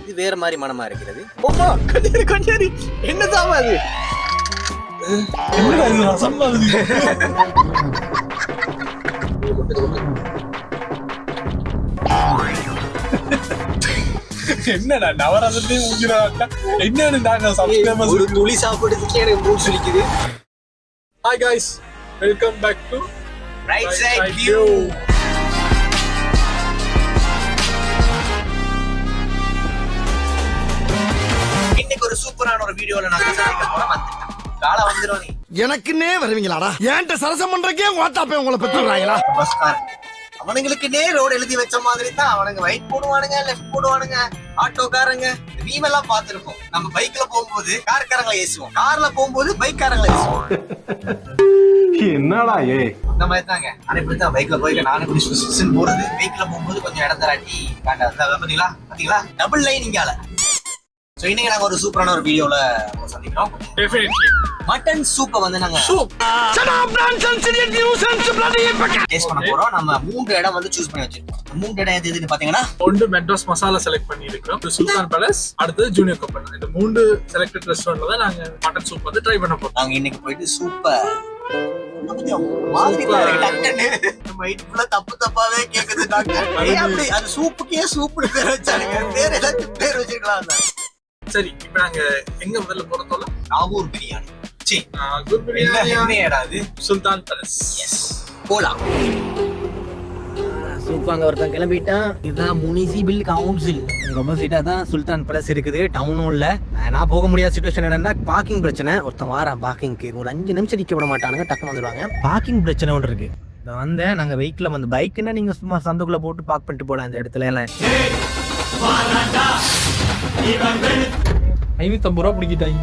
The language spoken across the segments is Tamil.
இது வேற மாதிரி மனமா இருக்கிறது. ஓமா கொஞ்சம் என்ன சாமா அது? என்னடா நவரசத்தையும் ஊஞ்சிடாட்டா என்னன்னு நாங்க சப்ஸ்கிரைபர்ஸ் ஒரு துளி சாப்பிடுறதுக்கே எனக்கு மூச்சு சுளிக்குது. Hi guys, welcome back to right side view. இன்னைக்கு ஒரு சூப்பரான ஒரு வீடியோல நான் சந்திக்க போறேன். வந்துட்டேன் கால வந்துரும். நீ எனக்குன்னே வருவீங்களாடா? ஏன்ட்ட சரசம் பண்றக்கே வாட்டாப்பே உங்களை பெற்றுறாங்களா? பஸ்கார் அவனுங்களுக்குன்னே ரோடு எழுதி வச்ச மாதிரி தான் அவனுங்க ரைட் போடுவானுங்க, லெஃப்ட் போடுவானுங்க. ஆட்டோக்காரங்க மீம் எல்லாம் பார்த்திருப்போம். நம்ம பைக்ல போகும்போது கார்காரங்களை ஏசுவோம், கார்ல போகும்போது பைக் காரங்களை ஏசுவோம். என்னடா ஏ இந்த மாதிரி தாங்க. ஆனா இப்படித்தான் பைக்ல போய் நானும் இப்படி சுசுன்னு போறது. பைக்ல போகும்போது கொஞ்சம் இடம் தராட்டி காண்டாது. பாத்தீங்களா பாத்தீங்களா டபுள் லைன் இங்கால. சோ இன்னைக்கு நாங்க ஒரு சூப்பரான ஒரு வீடியோல சந்திக்கிறோம். டெஃபினெட்லி மட்டன் சூப்பை வந்து நாங்க டேஸ்ட் பண்ண போறோம். நம்ம 3 இடம் வந்து சூஸ் பண்ணி வச்சிருக்கோம். 3 இடம் எதுன்னு பாத்தீங்கன்னா, ஒன்று மெட்ராஸ் மசாலா செலக்ட் பண்ணி இருக்கிறோம், சுல்தான் பேலஸ், அடுத்தது ஜூனியர் கப்பல். இந்த 3 செலக்டட் ரெஸ்டாரண்ட்ல தான் நாங்க மட்டன் சூப் வந்து ட்ரை பண்ண போறோம். நாங்க இன்னைக்கு போயிட்டு சூப்பர் தப்பு தப்பாவே கேக்குது டாக்டர். அது சூப்புக்கே சூப்பு பேர் வச்சானுங்க. பேர் ஏதாச்சும் பேர் வச்சிருக்கலாம். சரி, இப்ப நாங்க எங்க முதல்ல போறதோல நாகூர் பிரியாணி. குட் பிரியாணி அது சுல்தான் பேலஸ். எஸ் போலாம். சூப்பாங்க ஒருத்தன் கிளம்பிட்டான். இதுதான் முனிசிபல் கவுன்சில். ரொம்ப சீட்டா தான் சுல்தான் பேலஸ் இருக்குது. டவுனும் இல்ல. நான் போக முடியாத சுச்சுவேஷன் என்னன்னா பார்க்கிங் பிரச்சனை. ஒருத்தன் வாரான் பார்க்கிங்க்கு, ஒரு 5 நிமிஷம் நிக்க விட மாட்டானுங்க, டக்குன்னு வந்துடுவாங்க. பார்க்கிங் பிரச்சனை ஒன்று இருக்கு. நான் வந்தேன், நாங்க வெஹிக்கிள் வந்து பைக்குன்னா நீங்க சும்மா சந்துக்குள்ள போட்டு பார்க் பண்ணிட்டு போலாம். இந்த இடத்துல எல்லாம் 550 ரூபா பிடிக்கிட்டாங்க.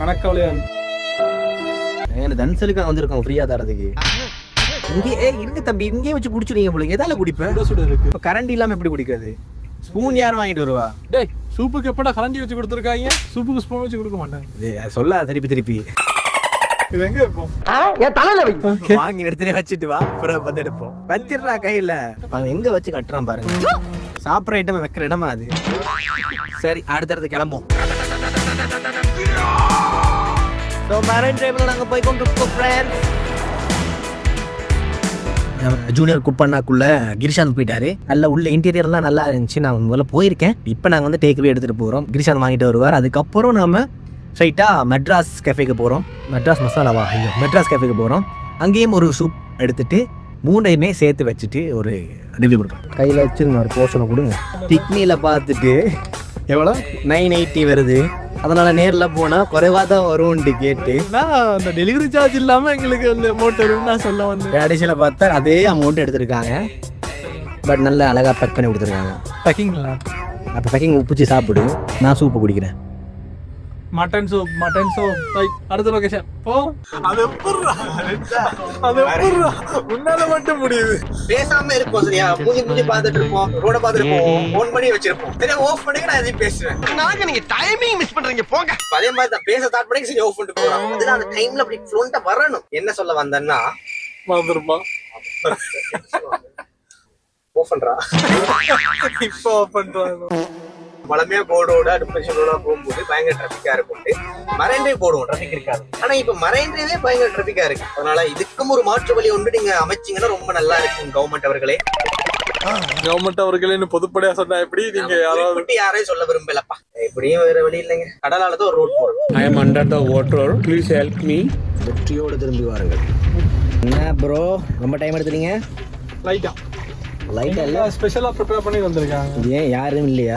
மணக்கவலையா தன்சலுக்கு வந்திருக்கோம் ஃப்ரீயா தரதுக்கு. இங்கே இருங்க தம்பி, இங்கே வச்சு குடிச்சுடுங்க போல. எதால குடிப்பேன்? இப்போ கரண்ட் இல்லாம எப்படி குடிக்கிறது? ஸ்பூன் யார் வாங்கிட்டு வருவா? டேய், சூப்புக்கு எப்படா கரண்டி வச்சு கொடுத்துருக்காங்க? சூப்புக்கு ஸ்பூன் வச்சு கொடுக்க மாட்டாங்க. சொல்ல திருப்பி இது எங்க இருக்கும்? வாங்கி எடுத்துனே வச்சுட்டு வா, அப்புறம் வந்து எடுப்போம். வச்சிடுறா கையில. அவன் எங்க வச்சு கட்டுறான் பாருங்க. சாப்பிட்ற ஐட்டம் வைக்கிற இடமா அது? சரி, அடுத்தடுத்து கிளம்பும். மரைன் டிரைவ்ல நாங்க போய் கொண்டிருக்கோம் ஃப்ரெண்ட்ஸ். ஜூனியர் குப்பண்ணாக்குள்ள கிரிஷாந்த் போயிட்டாரு. நல்ல உள்ள இன்டீரியர்லாம் நல்லா இருந்துச்சு. நான் முதல்ல போயிருக்கேன். இப்போ நாங்கள் வந்து டேக்அவே எடுத்துகிட்டு போகிறோம். கிரிஷாந்த் வாங்கிட்டு வருவார். அதுக்கப்புறம் நாம ஸ்ட்ரைட்டாக மெட்ராஸ் கேஃபேக்கு போகிறோம். மெட்ராஸ் மசாலாவா? ஐயோ, மெட்ராஸ் கேஃபேக்கு போகிறோம். அங்கேயும் ஒரு சூப் எடுத்துட்டு 3ஐயுமே சேர்த்து வச்சுட்டு ஒரு ரிவ்யூ கொடுப்போம். கையில் வச்சுருங்க, ஒரு போர்ஷனை கொடுங்க. டிக்னியில் பார்த்துட்டு எவ்வளோ 980 வருது. அதனால நேரில் போனால் குறைவாக தான் வரும்னு கேட்டு அந்த டெலிவரி சார்ஜ் இல்லாமல் எங்களுக்கு அந்த அமௌண்ட் வரும்னு நான் சொல்ல வந்தேன். கடைசியில் பார்த்தா அதே அமௌண்ட் எடுத்திருக்காங்க. பட் நல்லா அழகாக பேக் பண்ணி கொடுத்துருக்காங்க. பேக்கிங்களா? அப்போ பேக்கிங் உப்பிச்சு சாப்பிடு, நான் சூப்பு குடிக்கிறேன். Mutton soup right. அடுத்த லொகேஷன் போ. அது எப்பறா உன்னால மட்டும் முடியுது. பேசாம இருப்போம் சரியா? மூஞ்சி பார்த்துட்டு இருப்போம், ரோட பார்த்துட்டு இருப்போம், ஃபோன் பண்ணி வச்சிருப்போம். சரியா, ஆஃப் பண்ணிக்க, நான் எதையும் பேசுவேன். நாங்க நீங்க டைமிங் மிஸ் பண்றீங்க போங்க. அதே மாதிரி தான் பேச ஸ்டார்ட் பண்ணி சரி ஆஃப் பண்ணிட்டு போறோம். அதுல அந்த டைம்ல அப்படி ஃப்ளோன்ட்டா வரணும். என்ன சொல்ல வந்தேன்னா, வந்துருமா ஆஃப் பண்றா. இப்போ ஆஃப் பண்றாங்க. வளமையா போர்டோட அடுப்போட போகும்போது பயங்கர டிராபிக்கா இருக்கும். மரைன் டிரைவ் போடுவோம், டிராபிக் இருக்காது. ஆனா இப்ப மரைன் டிரைவே பயங்கர டிராபிக்கா இருக்கு. அதனால இதுக்கும் ஒரு மாற்று வழி ஒன்று நீங்க அமைச்சீங்கன்னா ரொம்ப நல்லா இருக்கும். கவர்மெண்ட் அவர்களே பொதுப்படையா சொன்னா எப்படி? நீங்க யாரையும் சொல்ல விரும்பலப்பா. எப்படியும் வேற வழி இல்லைங்க. கடலாலதான் ஒரு ரோட் போறோம். I am under the water, please help me. வெற்றியோடு திரும்பி வாருங்கள். என்ன ப்ரோ, ரொம்ப டைம் எடுத்துறீங்க? லைட்டா எல்லாம் ஸ்பெஷலா ப்ரிப்பேர் பண்ணி வந்திருக்காங்க. ஏன் யாரும் இல்லையா?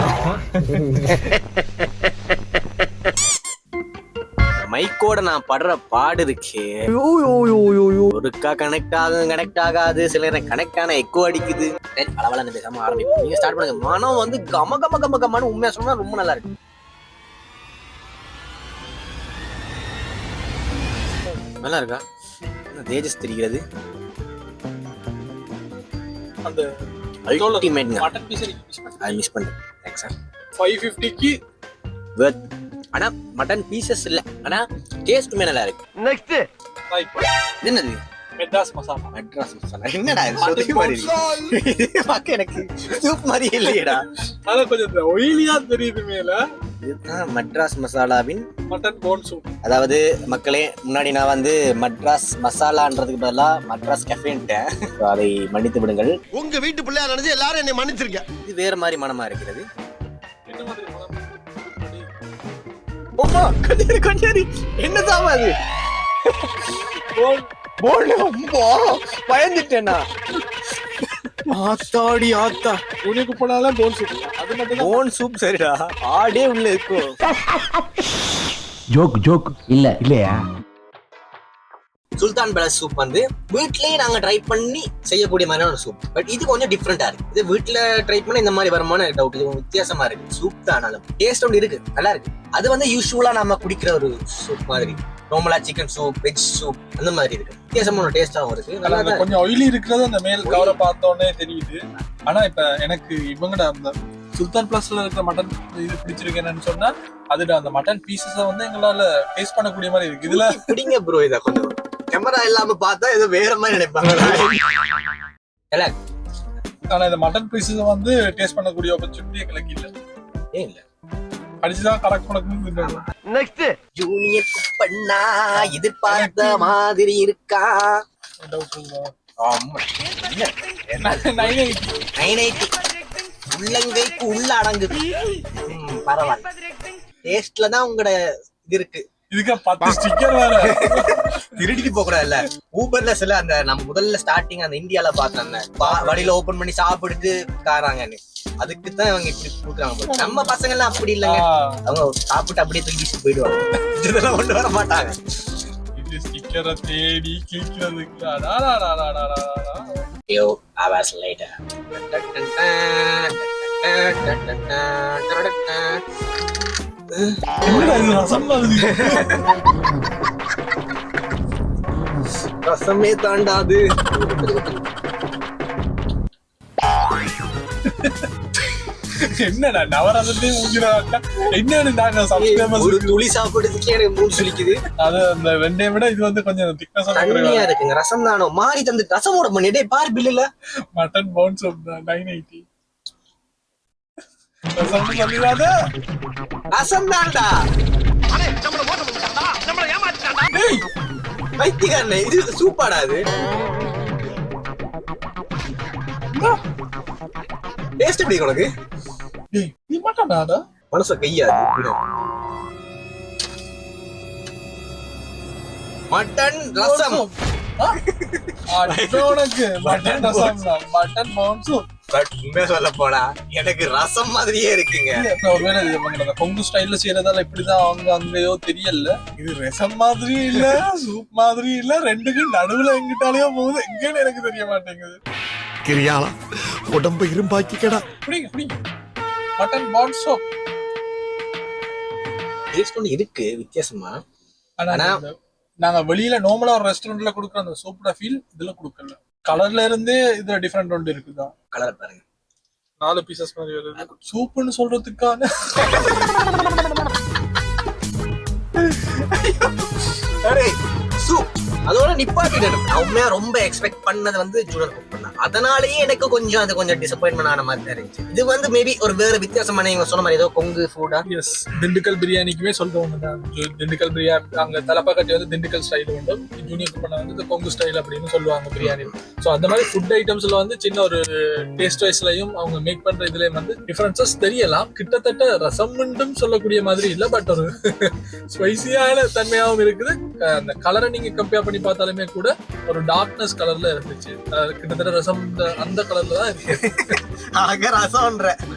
மைக்கோட நான் படுற பாடு இருக்கே. ஒருக்கா கனெக்ட் ஆகாது. சில நேரம் கனெக்ட் ஆனா எக்கோ அடிக்குது. அளவெல்லாம் பேசாம ஆரம்பிப்போம். நீங்க ஸ்டார்ட் பண்ணுங்க. மனம் வந்து கம உண்மையா சொன்னா ரொம்ப நல்லா இருக்கு. நல்லா இருக்கா? தேஜஸ் தெரிகிறது. அந்த அல்டிமேட் மட்டன் பீஸ் அது மிஸ் பண்ணேன். Thanks sir. 550க்கு வெர்த். ஆனா மட்டன் பீசஸ் இல்ல, ஆனா டேஸ்ட்மே நல்லா இருக்கு. Next right. என்னது மெட்ராஸ் மசாலா. மெட்ராஸ் மசாலா என்னடா இது சொதுக்கு மாதிரி இருக்கு. இது பார்க்க எனக்கு சூப் மாதிரி இல்லையடா. அதான் கொஞ்சம் ஒயிலியா தெரியுது மேல. இதுதான் மெட்ராஸ் மசாலாவின் மட்டன் போன் சூப். அதாவது மக்களே, முன்னாடி நான் வந்து மட்ராஸ் மசாலான்றதுக்கு பதிலா மட்ராஸ் கெஃபேன்ட்டேன். அதை மன்னித்து விடுங்கள். உங்க வீட்டு பிள்ளையா நினைச்சு எல்லாரும் என்னை மன்னிச்சிருக்க. இது வேற மாதிரி மனமா இருக்கிறது. என்ன மாதிரி மனம்? ஓமா கொஞ்சம் என்னதான் அது? பயந்துட்டேனா? ஆத்தாடி ஆத்தா. உனக்கு போனாலும் போன் சூப். அது மட்டும் போன் சூப் சரிடா. ஆடே உள்ள இருக்கும். ஜோக் இல்லையா? சுல்தான் பேலஸ் சூப் வந்து வீட்லயே நாங்க ட்ரை பண்ணி செய்யக்கூடிய மாதிரியான ஒரு சூப். பட் இது கொஞ்சம் டிஃப்ரெண்டா இருக்கு. இது வீட்டுல ட்ரை பண்ண இந்த மாதிரி வருமான டவுட். இது வித்தியாசமா இருக்கு. சூப் தான் ஆனாலும் டேஸ்ட் ஒன்று இருக்கு, நல்லா இருக்கு. அது வந்து யூஸ்வலா நம்ம குடிக்கிற ஒரு சூப் மாதிரி. நார்மலா சிக்கன் சூப், வெஜ் சூப் அந்த மாதிரி இருக்கு. வித்தியாசமான டேஸ்டாவும் இருக்கு. நல்லா கொஞ்சம் ஆயிலி இருக்கிறது அந்த மேல் கவரை பார்த்தோன்னே தெரியுது. ஆனா இப்ப எனக்கு இவங்கட அந்த சுல்தான் பிளஸ்ல இருக்கிற மட்டன் இது பிடிச்சிருக்கேன்னு சொன்னா அதுல அந்த மட்டன் பீசஸ வந்து எங்களால டேஸ்ட் பண்ணக்கூடிய மாதிரி இருக்கு. இதுல பிடிங்க ப்ரோ. இத கொஞ்சம் கேமரா இல்லாம பார்த்தா ஏதோ வேற மாதிரி நினைப்பாங்க. ஆனா இந்த மட்டன் பீசஸ வந்து டேஸ்ட் பண்ணக்கூடிய ஆப்பர்ச்சுனிட்டி எங்களுக்கு இல்ல. ஏன் இல்ல? அடிச்சுதான் கரெக்ட் பண்ணணும். நெக்ஸ்ட் ஜூனியர் குப்பண்ணா எதிர்பார்த்த மாதிரி இருக்கா? ஆமா. என்ன 980 உள்ளங்கைக்கு உள்ள அடங்குது. பரவாயில்ல. டேஸ்ட்ல தான் உங்களோட இது இருக்கு. இதுக்கு 10 ஸ்டிக்கர் வேற திருடிட்டு போக கூடாதுல்ல. ஊபர்ல சில அந்த நம்ம முதல்ல ஸ்டார்டிங் அந்த இந்தியால பார்த்தோம் வழியில ஓபன் பண்ணி சாப்பிட்டு தாராங்கன்னு. அதுக்கு தான் இவங்க இப்படி கொடுக்குறாங்க. நம்ம பசங்க எல்லாம் அப்படி இல்லைங்க. அவங்க சாப்பிட்டு அப்படியே தூக்கி போயிடுவாங்க. இதெல்லாம் கொண்டு வர மாட்டாங்க. இது ஸ்டிக்கரை தேடி கிளிக்கிறதுக்கு hours later. ரசமே தாண்டாது. என்னடா நவரசத்தையும் ஊங்கிறாக்கா என்னன்னு நாங்க சப்ஸ்கிரைபர்ஸ் ஒரு துளி சாப்பிடுறதுக்கே எனக்கு மூணு சுளிக்குது. அது அந்த வெண்டையை விட இது வந்து கொஞ்சம் திக்னஸா தண்ணியா இருக்குங்க. ரசம் தானோ மாறி தந்து ரசமோட பண்ணிட்டே பார் பில்லுல மட்டன் போன் சூப் 980. ரசம் சொல்லிடாத. ரசம் தான்டா. வைத்தியக்காரனே இது சூப்பாடா. அது டேஸ்ட் எப்படி உனக்கு? நீ மட்டனாடா மனச கையாது. மட்டன் ரசம் உனக்கு mutton rasam mutton phone soup. But உண்மையா சொல்ல போனா எனக்கு ரசம் மாதிரியே இருக்குங்க. ஒருவேளை இவங்க கொங்கு ஸ்டைல்ல செய்யறதால இப்படிதான் அவங்க அங்கேயோ தெரியல. இது ரசம் மாதிரி இல்ல, சூப் மாதிரி இல்ல, ரெண்டுக்கும் நடுவுல எங்கிட்டாலேயோ போகுது. எங்கன்னு எனக்கு தெரிய மாட்டேங்குது. கிரியாளா உடம்பு இரும்பாக்கிக்கடா. புடிங்க மட்டன் பான் சூப் டேஸ்ட் ஒன்று இருக்கு வித்தியாசமா. ஆனா நாங்க வெளியில நார்மலா ஒரு ரெஸ்டாரண்ட்ல கொடுக்குற அந்த சூப்போட ஃபீல் இதுல கொடுக்கல. கலர்ல இருந்தே இதுல டிஃபரெண்ட் ஒன்று இருக்குதா. கலர் பாருங்க. 4 பீசஸ் மாதிரி வருது. சூப்புன்னு சொல்றதுக்கான சூப் அதோட நிப்பாட்டிடணும். நான் உண்மையா ரொம்ப எக்ஸ்பெக்ட் பண்ணது வந்து ஜூனியர் குக் பண்ணா. அதனாலயே எனக்கு கொஞ்சம் அது கொஞ்சம் டிசப்பாயின்மெண்ட் ஆன மாதிரி தான் இருந்துச்சு. இது வந்து மேபி ஒரு வேற வித்தியாசமான நீங்க சொன்ன மாதிரி ஏதோ கொங்கு ஃபுட்டா. எஸ் திண்டுக்கல் பிரியாணிக்குமே சொல்றவங்க தான். திண்டுக்கல் பிரியாணி அங்க தலப்பாக்கட்டி வந்து திண்டுக்கல் ஸ்டைல் உண்டு. ஜூனியர் குக் பண்ண வந்து கொங்கு ஸ்டைல் அப்படின்னு சொல்லுவாங்க பிரியாணி. ஸோ அந்த மாதிரி ஃபுட் ஐட்டம்ஸ்ல வந்து சின்ன ஒரு டேஸ்ட் வைஸ்லயும் அவங்க மேக் பண்ற இதுலயும் வந்து டிஃபரன்சஸ் தெரியலாம். கிட்டத்தட்ட ரசம் மட்டும் சொல்லக்கூடிய மாதிரி இல்ல, பட் ஒரு ஸ்பைசியான தன்மையாகவும் இருக்குது. அந்த கலரை நீங்க கம்பேர் பண்ணி பார்த்தாலுமே கூட ஒரு டார்க்னஸ் கலர்ல இருந்துச்சு. கிட்டத்தட்ட ரசம் அந்த கலர்ல தான் இருக்கு.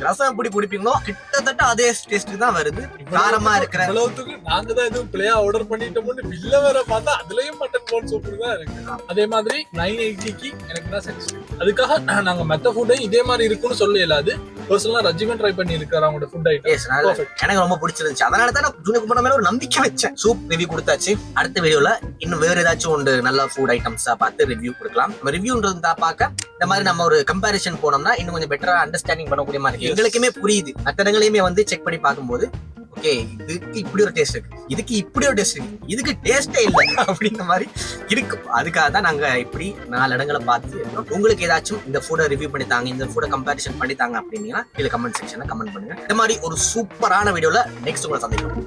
ரசம் எப்படி பிடிப்பீங்களோ கிட்டத்தட்ட அதே டேஸ்ட் தான் வருது. காரமா இருக்கிற அளவுக்கு நாங்க தான் எதுவும் பிள்ளையா ஆர்டர் பண்ணிட்டோம்னு பில்ல வேற பார்த்தா அதுலயும் மட்டன் போன் சூப் தான் இருக்கு. அதே மாதிரி 980க்கு எனக்கு தான் சாட்டிஸ்ஃபை. அதுக்காக நாங்க மத்த ஃபுட்டையும் இதே மாதிரி இருக்குன்னு சொல்ல இயலாது. பர்சனலா ரஜிமெண்ட் ட்ரை பண்ணி இருக்காரு அவங்களோட ஃபுட் ஐட்டம். எனக்கு ரொம்ப பிடிச்சிருந்துச்சு. அதனால தான் நான் ஜூனியர் குக் பண்ண மேல ஒரு நம்பிக்கை வச்சேன். சூப் ரிவ்யூ கொடுத்தாச்சு. அடுத்த வீடியோல இன்னும் வேற ஏதாச்சும் ஒன்று நல்ல ஃபுட் ஐட்டம்ஸா பார்த்து ரிவ்யூ கொடுக்கலாம். ரிவ்யூன்றது தான் பார்க்க இந்த மாதிரி நம்ம ஒரு கம்பேரிசன் போனோம்னா இன்னும் கொஞ்சம் பெட்டரா அண்டர்ஸ்டாண்டிங் பண்ணக்கூடிய மாதிரி இருக்கு. எங்களுக்குமே புரியுது. மற்ற இடங்களையுமே வந்து செக் பண்ணி பார்க்கும்போது ஓகே இதுக்கு இப்படி ஒரு டேஸ்ட் இருக்கு, இதுக்கு இப்படி ஒரு டேஸ்ட் இருக்கு, இதுக்கு டேஸ்டே இல்லை அப்படிங்கிற மாதிரி இருக்கும். அதுக்காக தான் நாங்க இப்படி 4 இடங்களை பார்த்து இருக்கோம். உங்களுக்கு ஏதாச்சும் இந்த ஃபுட்டை ரிவ்யூ பண்ணி தாங்க, இந்த ஃபுட்டை கம்பேரிசன் பண்ணி தாங்க அப்படின்னா கீழே கமெண்ட் செக்ஷன்ல கமெண்ட் பண்ணுங்க. இந்த மாதிரி ஒரு சூப்பரான வீடியோல நெக்ஸ்ட் உங்களை சந்திக்கிறோம்.